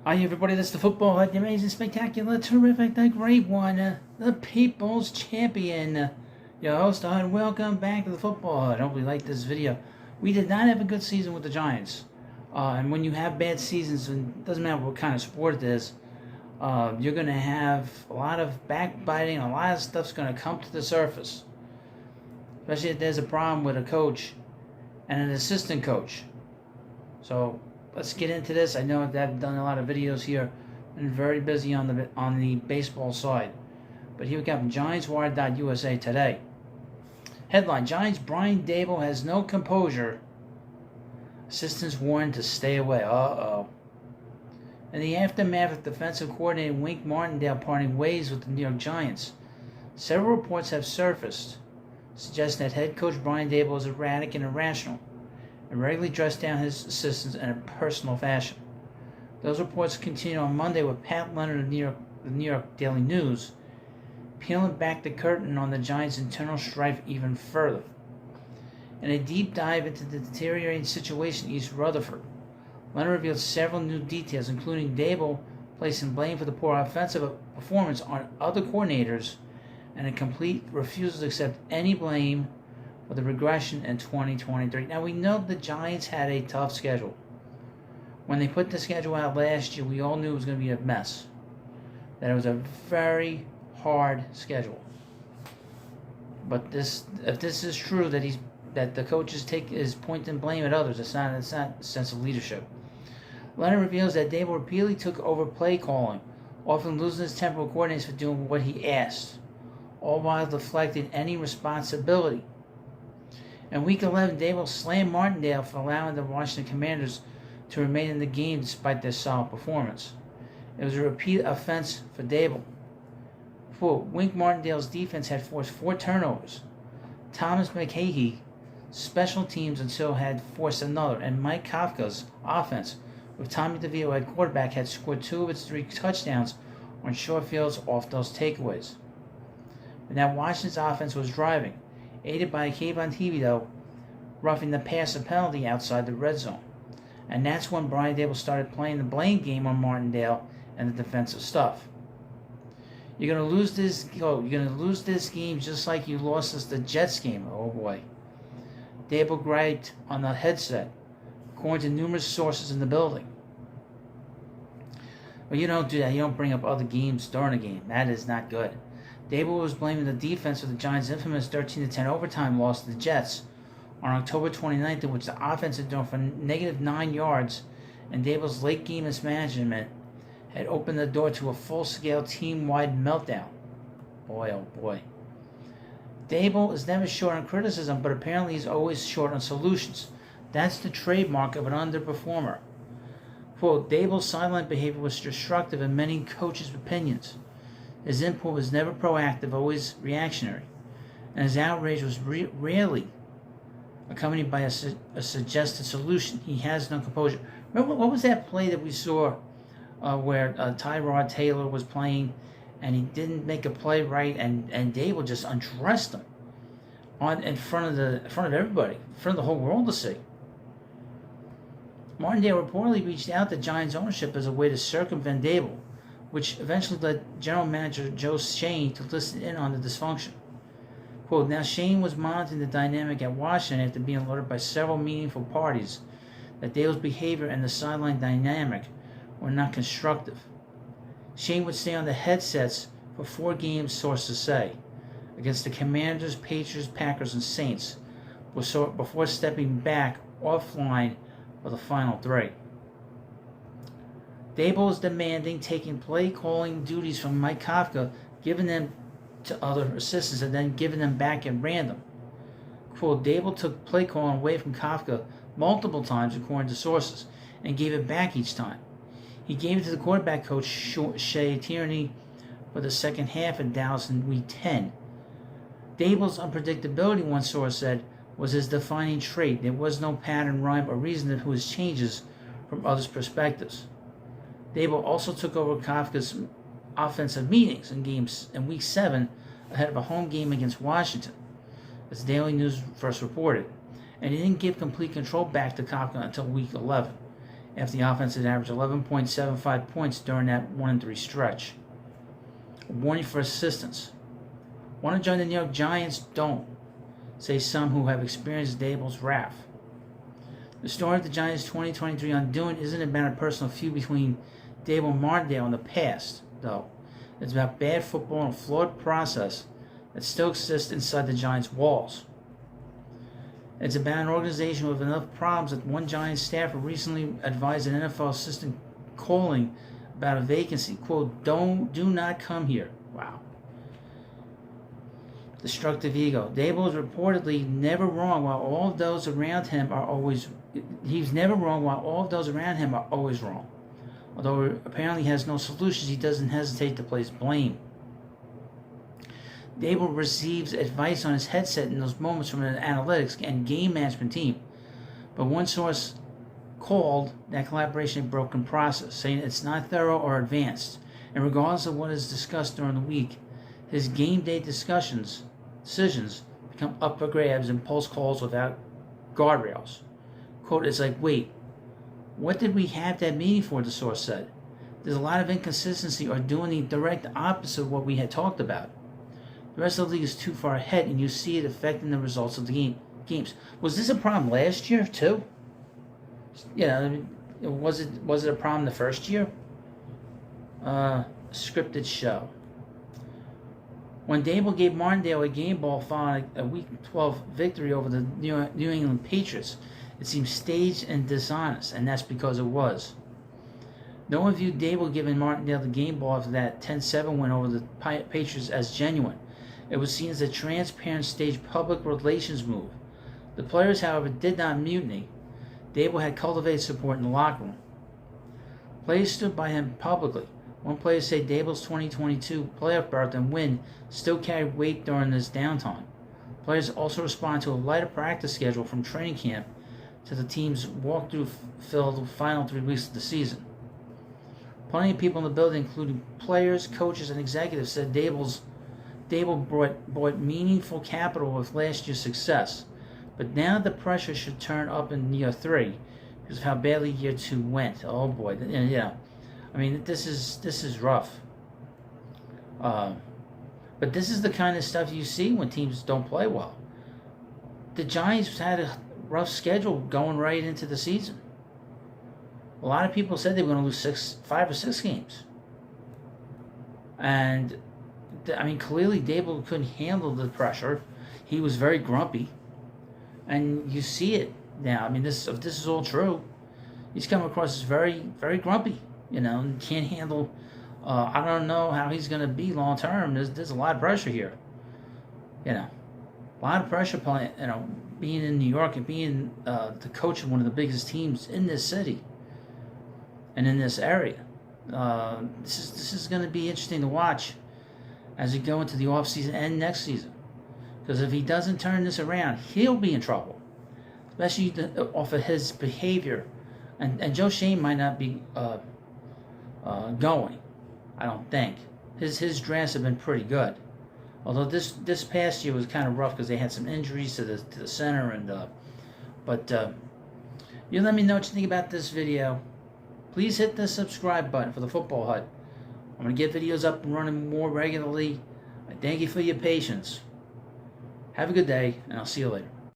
Hi everybody, this is the football, the amazing, spectacular, terrific, the great one, the people's champion, your host, and welcome back to the football. I hope you like this video. We did not have a good season with the Giants. And when you have bad seasons, it doesn't matter what kind of sport it is, you're going to have a lot of backbiting, a lot of stuff's going to come to the surface. Especially if there's a problem with a coach and an assistant coach. So let's get into this. I know that I've done a lot of videos here and very busy on the baseball side. But here we got from GiantsWire.USA today. Headline: Giants Brian Daboll has no composure. Assistants warned to stay away. In the aftermath of defensive coordinator Wink Martindale parting ways with the New York Giants, several reports have surfaced suggesting that head coach Brian Daboll is erratic and irrational and regularly dressed down his assistants in a personal fashion. Those reports continued on Monday with Pat Leonard of the New York Daily News peeling back the curtain on the Giants' internal strife even further. In a deep dive into the deteriorating situation in East Rutherford, Leonard revealed several new details, including Daboll placing blame for the poor offensive performance on other coordinators and a complete refusal to accept any blame for the regression in 2023. Now, we know the Giants had a tough schedule. When they put the schedule out last year, we all knew it was going to be a mess. That it was a very hard schedule. But if this is true, that the coaches is pointing blame at others, it's not a sense of leadership. Leonard reveals that Daboll repeatedly took over play calling, often losing his temper with coordinators for doing what he asked, all while deflecting any responsibility. In Week 11, Daboll slammed Martindale for allowing the Washington Commanders to remain in the game despite their solid performance. It was a repeat offense for Daboll. Quote, Wink Martindale's defense had forced 4 turnovers. Thomas McHahey, special teams until had forced another, and Mike Kafka's offense, with Tommy DeVito at quarterback, had scored 2 of its 3 touchdowns on short fields off those takeaways. But now Washington's offense was driving, aided by a Kayvon Thibodeau roughing the passer penalty outside the red zone. And that's when Brian Daboll started playing the blame game on Martindale and the defensive stuff. You're going to lose this game just like you lost us the Jets game. Oh boy. Daboll griped on the headset, according to numerous sources in the building. Well, you don't do that. You don't bring up other games during a game. That is not good. Daboll was blaming the defense for the Giants' infamous 13-10 overtime loss to the Jets on October 29th, in which the offense had thrown for negative 9 yards, and Daboll's late game mismanagement had opened the door to a full-scale team-wide meltdown. Boy, oh boy. Daboll is never short on criticism, but apparently he's always short on solutions. That's the trademark of an underperformer. Quote, Daboll's sideline behavior was destructive in many coaches' opinions. His input was never proactive, always reactionary, and his outrage was rarely accompanied by a suggested solution. He has no composure. Remember, what was that play that we saw where Tyrod Taylor was playing and he didn't make a play right, and Daboll just undressed him in front of everybody, in front of the whole world to see. Martindale reportedly reached out to Giants ownership as a way to circumvent Daboll, which eventually led General Manager Joe Schoen to listen in on the dysfunction. Quote, now Schoen was monitoring the dynamic at Washington after being alerted by several meaningful parties that Daboll's behavior and the sideline dynamic were not constructive. Schoen would stay on the headsets for 4 games, sources say, against the Commanders, Patriots, Packers, and Saints, before stepping back offline for the final 3. Daboll is demanding taking play-calling duties from Mike Kafka, giving them to other assistants, and then giving them back at random. Quote, Daboll took play-calling away from Kafka multiple times, according to sources, and gave it back each time. He gave it to the quarterback coach, Shea Tierney, for the second half in Dallas in Week 10. Daboll's unpredictability, one source said, was his defining trait. There was no pattern, rhyme, or reason to his changes from others' perspectives. Daboll also took over Kafka's offensive meetings in Week 7 ahead of a home game against Washington, as the Daily News first reported, and he didn't give complete control back to Kafka until Week 11. after the offense had averaged 11.75 points during that 1-3 stretch. A warning for assistance. Want to join the New York Giants? Don't, say some who have experienced Daboll's wrath. The story of the Giants' 2023 undoing isn't about a personal feud between Daboll and Martindale in the past, though. It's about bad football and a flawed process that still exists inside the Giants' walls. It's about an organization with enough problems that one Giants staffer recently advised an NFL assistant calling about a vacancy. Quote, do not come here. Wow. Destructive ego. Daboll is reportedly never wrong while all of those around him are always wrong. Although apparently he has no solutions, he doesn't hesitate to place blame. Daboll receives advice on his headset in those moments from an analytics and game management team. But one source called that collaboration a broken process, saying it's not thorough or advanced. And regardless of what is discussed during the week, his game day decisions become up for grabs and pulse calls without guardrails. Quote, it's like, wait, what did we have that meeting for, the source said. There's a lot of inconsistency or doing the direct opposite of what we had talked about. The rest of the league is too far ahead, and you see it affecting the results of the games. Was this a problem last year, too? Was it a problem the first year? Scripted show. When Daboll gave Martindale a game ball following a Week 12 victory over the New England Patriots, it seemed staged and dishonest, and that's because it was. No one viewed Daboll giving Martindale the game ball after that 10-7 win over the Patriots as genuine. It was seen as a transparent staged public relations move. The players, however, did not mutiny. Daboll had cultivated support in the locker room. Players stood by him publicly. One player said Daboll's 2022 playoff berth and win still carried weight during this downtime. Players also responded to a lighter practice schedule from training camp to the team's walkthrough-filled final 3 weeks of the season. Plenty of people in the building, including players, coaches, and executives, said Daboll brought meaningful capital with last year's success. But now the pressure should turn up in year 3 because of how badly year 2 went. Oh boy, yeah. I mean, this is rough. But this is the kind of stuff you see when teams don't play well. The Giants had a rough schedule going right into the season. A lot of people said they were going to lose 5 or 6 games. And, I mean, clearly Daboll couldn't handle the pressure. He was very grumpy. And you see it now. I mean, if this is all true, he's come across as very, very grumpy. And can't handle. I don't know how he's going to be long term. There's a lot of pressure here. A lot of pressure playing. Being in New York and being the coach of one of the biggest teams in this city and in this area. This is going to be interesting to watch as we go into the offseason and next season. Because if he doesn't turn this around, he'll be in trouble, especially off of his behavior. And Joe Shane might not be going. I don't think his drafts have been pretty good. Although this past year was kind of rough because they had some injuries to the center but you let me know what you think about this video. Please hit the subscribe button for the Football Hut. I'm going to get videos up and running more regularly. I thank you for your patience. Have a good day, and I'll see you later.